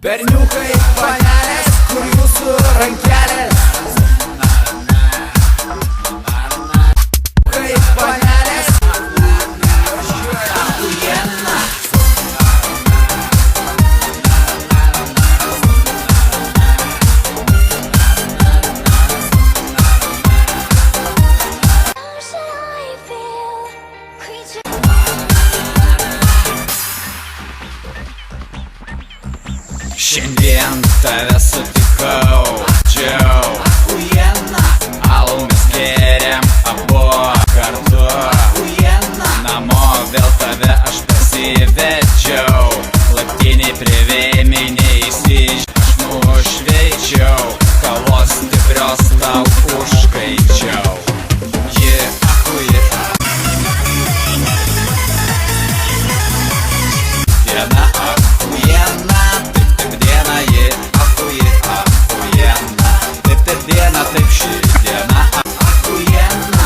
Berniukai, panelės, kur jūsų rankelės? Kaip panelės? Achujiena. Šiandien tave sutikau, džiau, achujiena. Alų mes geriam abu kartu, achujiena. Namo vėl tave aš pasivedžiau, laiptiniai prie vėminiais aš nušveičiau, kavos stiprios tau užkaičiau. Ji achujiena. Diena achujiena. Taip ši diena achujiena.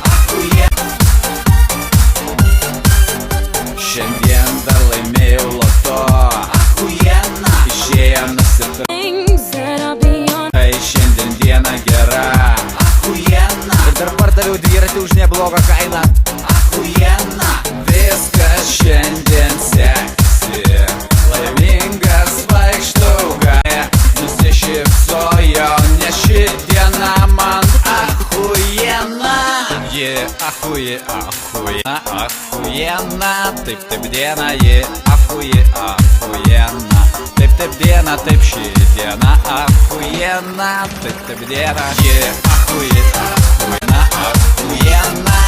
Achujiena. Šiandien dar laimėjau loto, achujiena. Išėjom nusipirkti, tai šiandien diena gera, achujiena. Ir dar pardaviau dviratį už neblogą kainą, achujiena. Viskas šiandien sekasi, laimingas vaikštau gatvėje, nusišypsojau, nes ši diena man achujiena. Ji achujiena, achujiena. Taip diena, ji achujiena. Taip diena, taip ši diena achujiena. Taip diena, ji achujiena, achujiena.